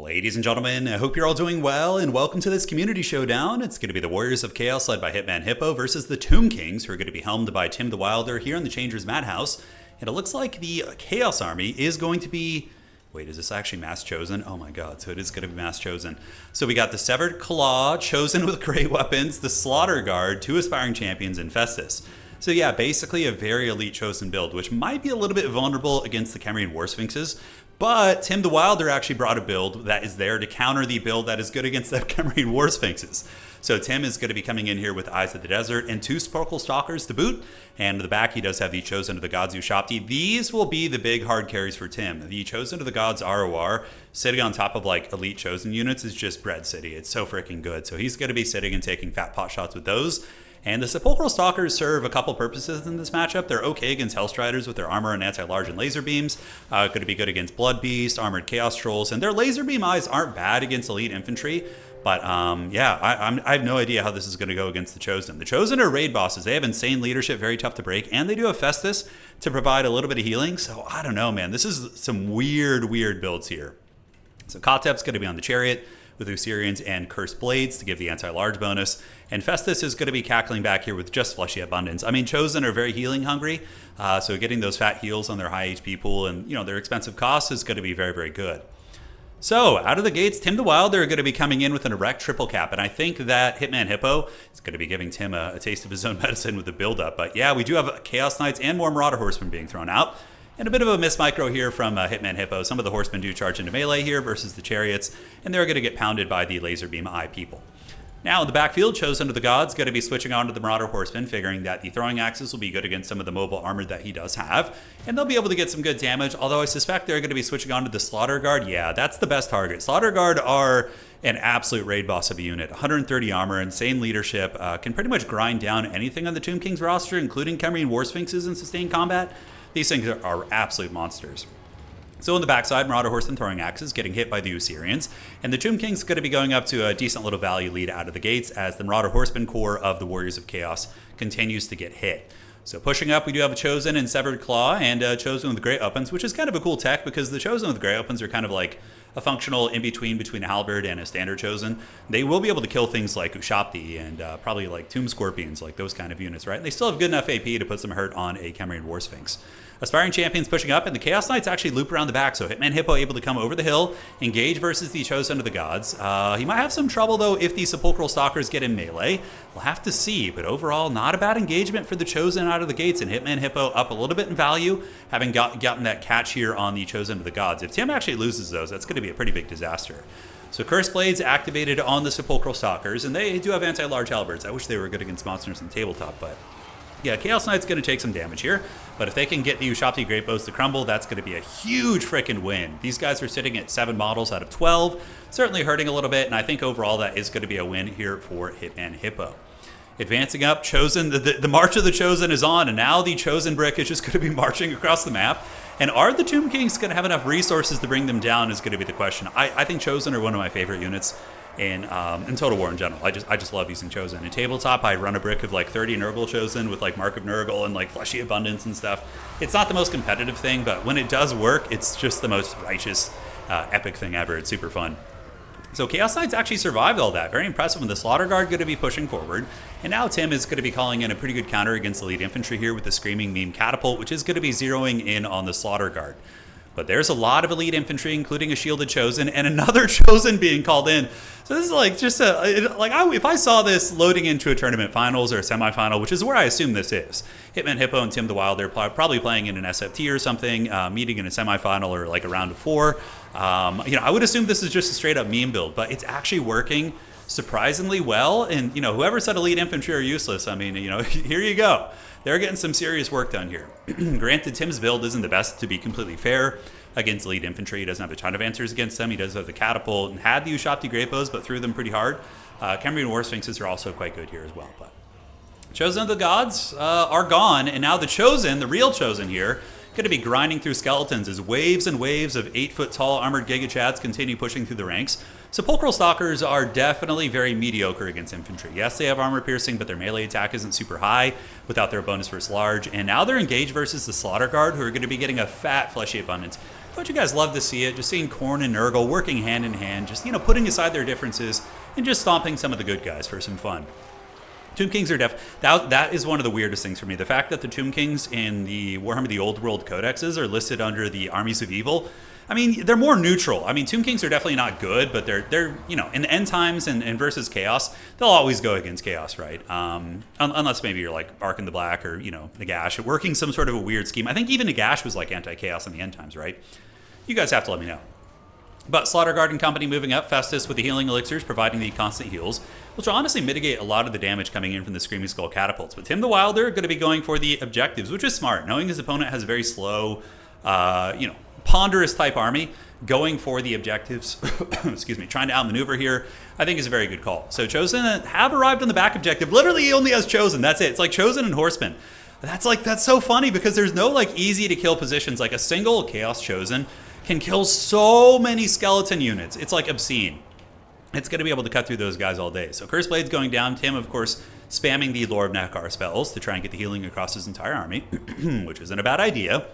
Ladies and gentlemen, I hope you're all doing well, and welcome to this community showdown. It's going to be the Warriors of Chaos led by Hitman Hippo versus the Tomb Kings, who are going to be helmed by Tim the Wilder here in the Changer's Madhouse. And it looks like the Chaos Army is going to be... Wait, is this actually mass chosen? Oh my god, so it is going to be mass chosen. So we got the Severed Claw, chosen with great weapons, the Slaughter Guard, 2 aspiring champions, and Festus. So yeah, basically a very elite chosen build, which might be a little bit vulnerable against the Khemrian War Sphinxes. But Tim the Wilder actually brought a build that is there to counter the build that is good against the Khemrian War Sphinxes. So Tim is going to be coming in here with Eyes of the Desert and 2 Sparkle Stalkers to boot. And in the back, he does have the Chosen of the Gods Ushapti. These will be the big hard carries for Tim. The Chosen of the Gods ROR sitting on top of like elite Chosen units is just bread city. It's so freaking good. So he's going to be sitting and taking fat pot shots with those. And the Sepulchral Stalkers serve a couple purposes in this matchup. They're okay against Hellstriders with their armor and anti-large and laser beams. Going to be good against Blood Beast, Armored Chaos Trolls, and their laser beam eyes aren't bad against elite infantry. But yeah, I have no idea how this is going to go against the Chosen. The Chosen are raid bosses. They have insane leadership, very tough to break, and they do have Festus to provide a little bit of healing. So I don't know, man. This is some weird builds here. So Kotep's going to be on the Chariot with Usirians and Cursed Blades to give the anti-large bonus. And Festus is going to be cackling back here with just Fleshy Abundance. I mean, Chosen are very healing hungry, so getting those fat heals on their high HP pool and, their expensive costs is going to be very good. So, out of the gates, Tim the Wilder are going to be coming in with an erect triple cap, and I think that Hitman Hippo is going to be giving Tim a taste of his own medicine with the build-up. But yeah, we do have Chaos Knights and more Marauder Horsemen being thrown out. And a bit of a miss micro here from Hitman Hippo. Some of the horsemen do charge into melee here versus the chariots, and they're going to get pounded by the laser beam eye people. Now in the backfield, Chosen of the Gods going to be switching on to the Marauder Horsemen, figuring that the throwing axes will be good against some of the mobile armor that he does have, and they'll be able to get some good damage, although I suspect they're going to be switching on to the Slaughter Guard. Yeah, that's the best target. Slaughter Guard are an absolute raid boss of a unit. 130 armor, insane leadership, can pretty much grind down anything on the Tomb King's roster, including Khemrian War Sphinxes in sustained combat. These things are absolute monsters. So on the backside, Marauder Horsemen throwing axes, getting hit by the Usirians, and the Tomb King's going to be going up to a decent little value lead out of the gates as the Marauder Horsemen core of the Warriors of Chaos continues to get hit. So pushing up, we do have a Chosen and Severed Claw, and a Chosen with Great Weapons, which is kind of a cool tech because the Chosen with Great Weapons are kind of like a functional in-between a Halberd and a standard Chosen. They will be able to kill things like Ushapti and probably like Tomb Scorpions, like those kind of units, right? And they still have good enough AP to put some hurt on a Khemrian War Sphinx. Aspiring Champions pushing up, and the Chaos Knights actually loop around the back, so Hitman Hippo able to come over the hill, engage versus the Chosen of the Gods. He might have some trouble, though, if the Sepulchral Stalkers get in melee. We'll have to see, but overall, not a bad engagement for the Chosen out of the gates, and Hitman Hippo up a little bit in value, having gotten that catch here on the Chosen of the Gods. If Tim actually loses those, that's going to be a pretty big disaster. So Cursed Blades activated on the Sepulchral Stalkers, and they do have anti-large halberds. I wish they were good against monsters in tabletop, but... yeah, Chaos Knight's going to take some damage here, but if they can get the Ushapti Great Bows to crumble, that's going to be a huge freaking win. These guys are sitting at 7 models out of 12, certainly hurting a little bit, and I think overall that is going to be a win here for Hitman Hippo. Advancing up, Chosen, the March of the Chosen is on, and now the Chosen brick is just going to be marching across the map. And are the Tomb Kings going to have enough resources to bring them down is going to be the question. I think Chosen are one of my favorite units in Total War in general. I just love using Chosen. In tabletop, I run a brick of like 30 Nurgle Chosen with like Mark of Nurgle and like Fleshy Abundance and stuff. It's not the most competitive thing, but when it does work, it's just the most righteous, epic thing ever. It's super fun. So Chaos Knights actually survived all that. Very impressive with the Slaughter Guard going to be pushing forward. And now Tim is going to be calling in a pretty good counter against elite infantry here with the Screaming Meme Catapult, which is going to be zeroing in on the Slaughter Guard. But there's a lot of elite infantry, including a shielded Chosen and another Chosen being called in. So this is like just if I saw this loading into a tournament finals or a semifinal, which is where I assume this is, Hitman Hippo and Tim the Wilder probably playing in an SFT or something, meeting in a semifinal or like a round of 4. I would assume this is just a straight up meme build, but it's actually working surprisingly well. And whoever said elite infantry are useless, I mean, here you go. They're getting some serious work done here. Granted, Tim's build isn't the best, to be completely fair, against elite infantry. He doesn't have a ton of answers against them. He does have the catapult and had the Ushapti Great Bows, but threw them pretty hard. Khemrian War Sphinxes are also quite good here as well. But Chosen of the Gods are gone, and now the Chosen, the real Chosen here, going to be grinding through skeletons as waves and waves of 8-foot-tall armored Giga Chads continue pushing through the ranks. Sepulchral Stalkers are definitely very mediocre against infantry. Yes, they have armor piercing, but their melee attack isn't super high without their bonus versus large. And now they're engaged versus the Slaughter Guard, who are going to be getting a fat Fleshy Abundance. Don't you guys love to see it? Just seeing Khorne and Nurgle working hand in hand, just, you know, putting aside their differences and just stomping some of the good guys for some fun. Tomb Kings are that is one of the weirdest things for me. The fact that the Tomb Kings in the Warhammer the Old World codexes are listed under the Armies of Evil. I mean, they're more neutral. I mean, Tomb Kings are definitely not good, but they're you know, in the end times and versus Chaos, they'll always go against Chaos, right? Unless maybe you're like Ark in the Black or, you know, Nagash, working some sort of a weird scheme. I think even Nagash was like anti-Chaos in the end times, right? You guys have to let me know. But Slaughter Guard and Company moving up, Festus with the healing elixirs providing the constant heals, which will honestly mitigate a lot of the damage coming in from the Screaming Skull catapults. But Tim the Wilder going to be going for the objectives, which is smart, knowing his opponent has a very slow, you know, ponderous type army. Going for the objectives, excuse me, trying to outmaneuver here, I think is a very good call. So Chosen have arrived on the back objective. Literally, he only has Chosen. That's it. It's like Chosen and Horsemen. That's so funny because there's no like easy to kill positions. Like a single Chaos Chosen can kill so many skeleton units. It's like obscene. It's going to be able to cut through those guys all day. So Curse Blade's going down. Tim, of course, spamming the Lore of Nekar spells to try and get the healing across his entire army, which isn't a bad idea.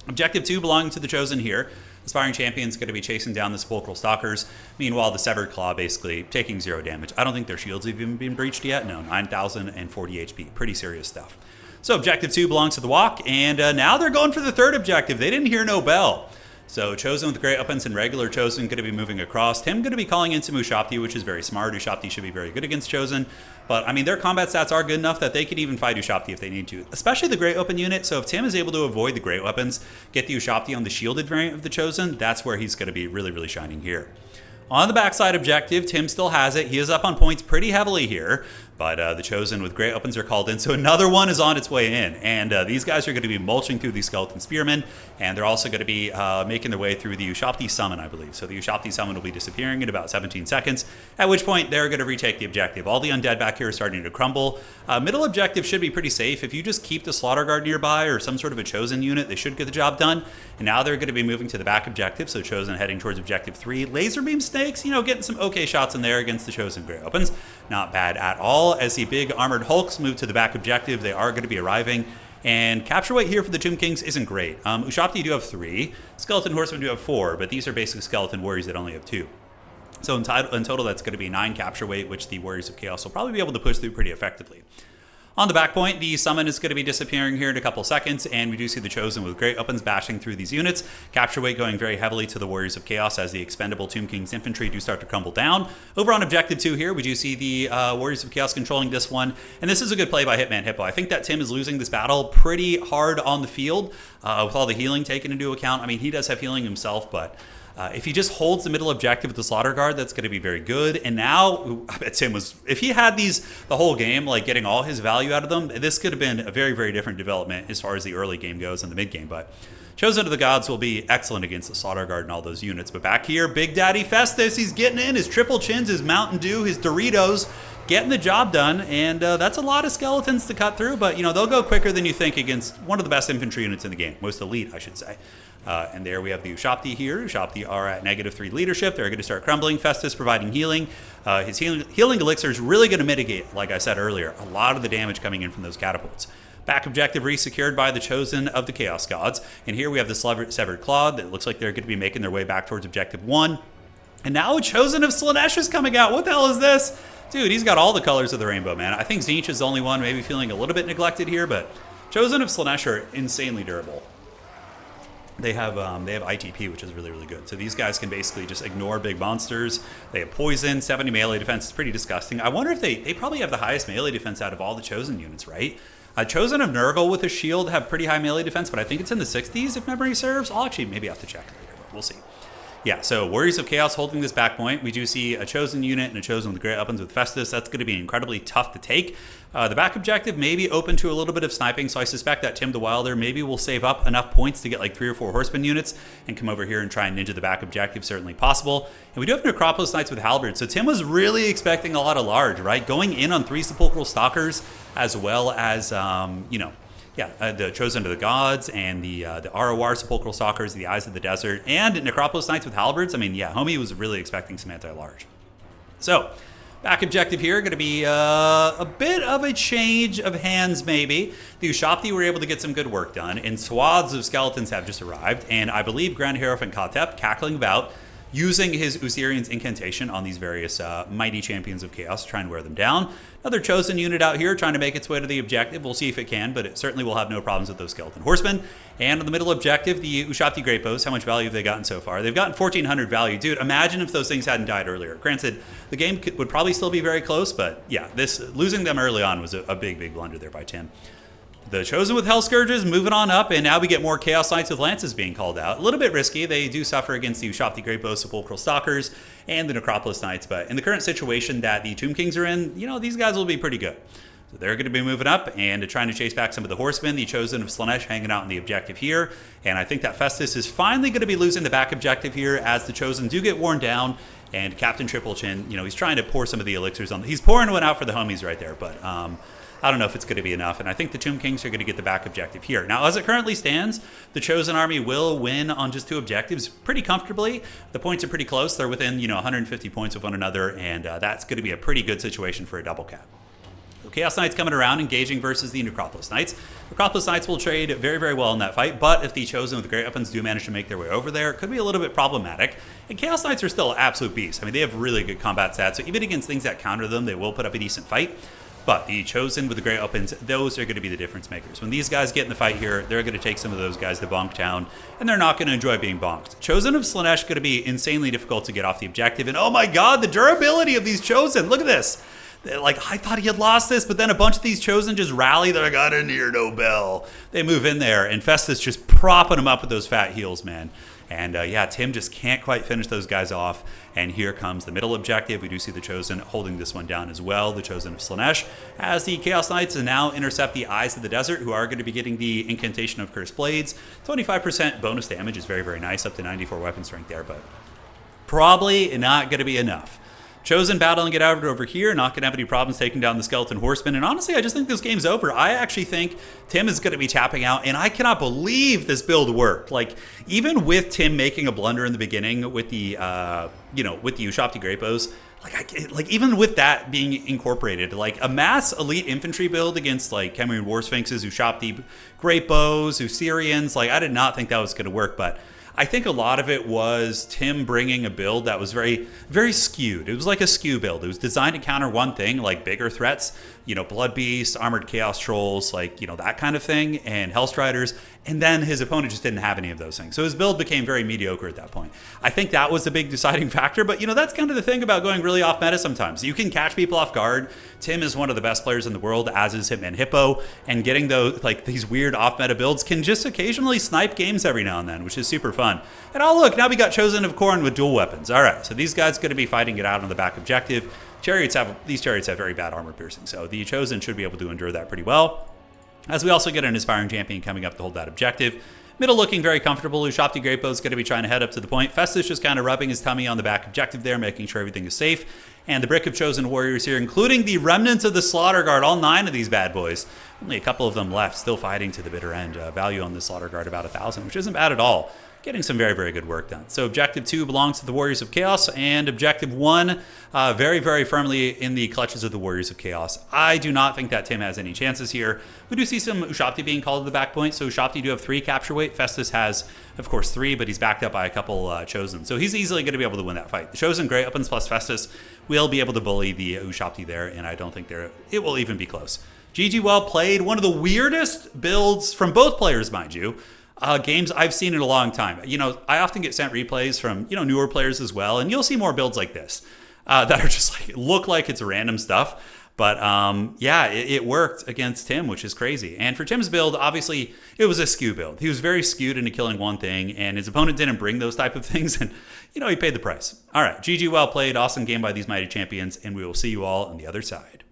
Objective 2 belonging to the Chosen here. Aspiring Champion's going to be chasing down the Sepulchral Stalkers. Meanwhile, the Severed Claw basically taking 0 damage. I don't think their shields have even been breached yet. No, 9,040 HP. Pretty serious stuff. So Objective 2 belongs to the Walk, and now they're going for the third objective. They didn't hear no bell. So Chosen with Great Weapons and regular Chosen going to be moving across. Tim going to be calling in some Ushabti, which is very smart. Ushabti should be very good against Chosen. But, I mean, their combat stats are good enough that they can even fight Ushabti if they need to, especially the Great Weapon unit. So if Tim is able to avoid the Great Weapons, get the Ushabti on the shielded variant of the Chosen, that's where he's going to be really, really shining here. On the backside objective, Tim still has it. He is up on points pretty heavily here, but the Chosen with Great Weapons are called in, so another one is on its way in. And these guys are going to be mulching through the Skeleton Spearmen, and they're also going to be making their way through the Ushabti Summon, I believe. So the Ushabti Summon will be disappearing in about 17 seconds, at which point they're going to retake the objective. All the undead back here are starting to crumble. Middle objective should be pretty safe. If you just keep the Slaughter Guard nearby or some sort of a Chosen unit, they should get the job done. And now they're going to be moving to the back objective, so Chosen heading towards objective 3. Laser Beam Snakes, you know, getting some okay shots in there against the Chosen Great Weapons. Not bad at all. As the big armored hulks move to the back objective, they are going to be arriving. And capture weight here for the Tomb Kings isn't great. Ushabti do have 3. Skeleton Horsemen do have 4, but these are basically Skeleton Warriors that only have 2. So in total, that's going to be 9 capture weight, which the Warriors of Chaos will probably be able to push through pretty effectively. On the back point, the summon is going to be disappearing here in a couple seconds, and we do see the Chosen with Great Weapons bashing through these units. Capture weight going very heavily to the Warriors of Chaos as the expendable Tomb King's infantry do start to crumble down. Over on Objective 2 here, we do see the Warriors of Chaos controlling this one, and this is a good play by Hitman Hippo. I think that Tim is losing this battle pretty hard on the field with all the healing taken into account. I mean, he does have healing himself, but if he just holds the middle objective with the Slaughter Guard, that's going to be very good. And now, I bet Tim was, if he had these the whole game, like getting all his value out of them, this could have been a very, very different development as far as the early game goes and the mid game. But Chosen of the Gods will be excellent against the Slaughter Guard and all those units. But back here, Big Daddy Festus, he's getting in his triple chins, his Mountain Dew, his Doritos, getting the job done. And that's a lot of skeletons to cut through, but you know, they'll go quicker than you think against one of the best infantry units in the game, most elite, I should say. And there we have the Ushabti here. Ushabti are at -3 leadership. They're going to start crumbling. Festus providing healing. His healing elixir is really going to mitigate, like I said earlier, a lot of the damage coming in from those catapults. Back objective resecured by the Chosen of the Chaos Gods. And here we have the Severed Claw that looks like they're going to be making their way back towards objective 1. And now Chosen of Slaanesh is coming out. What the hell is this? Dude, he's got all the colors of the rainbow, man. I think Tzeentch is the only one maybe feeling a little bit neglected here, but Chosen of Slaanesh are insanely durable. They have ITP, which is really, really good. So these guys can basically just ignore big monsters. They have poison, 70 melee defense. It's pretty disgusting. I wonder if they probably have the highest melee defense out of all the Chosen units, right? Chosen of Nurgle with a shield have pretty high melee defense, but I think it's in the 60s if memory serves. I'll actually maybe have to check later, but we'll see. Yeah, so Warriors of Chaos holding this back point. We do see a Chosen unit and a Chosen with Great Weapons with Festus. That's going to be incredibly tough to take. The back objective may be open to a little bit of sniping, so I suspect that Tim the Wilder maybe will save up enough points to get like 3 or 4 Horseman units and come over here and try and ninja the back objective, certainly possible. And we do have Necropolis Knights with Halberds, so Tim was really expecting a lot of large, right? Going in on 3 Sepulchral Stalkers as well as, the Chosen of the Gods and the ROR Sepulchral Stalkers, the Eyes of the Desert, and Necropolis Knights with Halberds. I mean, yeah, homie was really expecting some anti-large. So, Back objective here, going to be a bit of a change of hands, maybe. The Ushabti were able to get some good work done, and swaths of skeletons have just arrived, and I believe Grand Hierophant Katep cackling about, using his Usirian's incantation on these various mighty champions of chaos, trying to wear them down. Another chosen unit out here trying to make its way to the objective. We'll see if it can, but it certainly will have no problems with those skeleton horsemen. And in the middle objective, the Ushabti Great Bows. How much value have they gotten so far? They've gotten 1,400 value. Dude, imagine if those things hadn't died earlier. Granted, the game would probably still be very close, but yeah, losing them early on was a big, big blunder there by Tim. The Chosen with Hell Scourges moving on up, and now we get more Chaos Knights with Lances being called out. A little bit risky. They do suffer against the Ushabti Great Bow, Sepulchral Stalkers, and the Necropolis Knights, but in the current situation that the Tomb Kings are in, these guys will be pretty good. So they're going to be moving up and trying to chase back some of the horsemen. The Chosen of Slaanesh hanging out in the objective here, and I think that Festus is finally going to be losing the back objective here as the Chosen do get worn down, and Captain Triple Chin, he's trying to pour some of the elixirs on. He's pouring one out for the homies right there, but I don't know if it's going to be enough, and I think the Tomb Kings are going to get the back objective here. Now, as it currently stands, the Chosen Army will win on just 2 objectives pretty comfortably. The points are pretty close. They're within, 150 points of one another, and that's going to be a pretty good situation for a double cap. So Chaos Knights coming around, engaging versus the Necropolis Knights. Necropolis Knights will trade very, very well in that fight, but if the Chosen with the Great Weapons do manage to make their way over there, it could be a little bit problematic. And Chaos Knights are still absolute beasts. I mean, they have really good combat stats, so even against things that counter them, they will put up a decent fight. But the Chosen with the Great Weapons, those are going to be the difference makers. When these guys get in the fight here, they're going to take some of those guys to bonk town, and they're not going to enjoy being bonked. Chosen of Slaanesh going to be insanely difficult to get off the objective, and oh my god, the durability of these Chosen. Look at this. I thought he had lost this, but then a bunch of these Chosen just rally. They're like, I didn't hear no bell. They move in there, and Festus just propping them up with those fat heels, man. And yeah, Tim just can't quite finish those guys off. And here comes the middle objective. We do see the Chosen holding this one down as well, the Chosen of Slaanesh, as the Chaos Knights now intercept the Eyes of the Desert, who are going to be getting the Incantation of Cursed Blades. 25% bonus damage is very, very nice, up to 94 weapon strength there, but probably not going to be enough. Chosen battling it out over here, not going to have any problems taking down the Skeleton Horsemen. And honestly, I just think this game's over. I actually think Tim is going to be tapping out, and I cannot believe this build worked. Even with Tim making a blunder in the beginning with the, with the Ushabti Great Bows, even with that being incorporated, a mass elite infantry build against Cameroon War Sphinxes, Ushabti Great Bows, Usirians, I did not think that was going to work, but I think a lot of it was Tim bringing a build that was very, very skewed. It was like a skew build. It was designed to counter one thing, like bigger threats, Blood Beasts, Armored Chaos Trolls, that kind of thing, and Hellstriders, and then his opponent just didn't have any of those things. So his build became very mediocre at that point. I think that was the big deciding factor, but that's kind of the thing about going really off meta sometimes. You can catch people off guard. Tim is one of the best players in the world, as is Hitman Hippo, and getting those, these weird off meta builds can just occasionally snipe games every now and then, which is super fun. And oh look, now we got Chosen of Khorne with dual weapons. All right, so these guys going to be fighting it out on the back objective. These chariots have very bad armor piercing, so the Chosen should be able to endure that pretty well. As we also get an Aspiring Champion coming up to hold that objective. Middle looking very comfortable. Ushabti Great Bow is going to be trying to head up to the point. Festus just kind of rubbing his tummy on the back objective there, making sure everything is safe. And the brick of Chosen Warriors here, including the remnants of the Slaughter Guard, all 9 of these bad boys. Only a couple of them left, still fighting to the bitter end. Value on the Slaughter Guard about 1,000, which isn't bad at all. Getting some very, very good work done. So Objective 2 belongs to the Warriors of Chaos, and Objective 1 very, very firmly in the clutches of the Warriors of Chaos. I do not think that Tim has any chances here. We do see some Ushabti being called to the back point, so Ushabti do have 3 capture weight. Festus has, of course, 3, but he's backed up by a couple Chosen. So he's easily going to be able to win that fight. The Chosen Great Weapons plus Festus will be able to bully the Ushabti there, and I don't think it will even be close. GG, well played. One of the weirdest builds from both players, mind you. Games I've seen in a long time. I often get sent replays from, newer players as well, and you'll see more builds like this that are just look like it's random stuff. But yeah, it worked against Tim, which is crazy. And for Tim's build, obviously, it was a skew build. He was very skewed into killing one thing, and his opponent didn't bring those type of things, and, he paid the price. All right, GG, well played. Awesome game by these mighty champions, and we will see you all on the other side.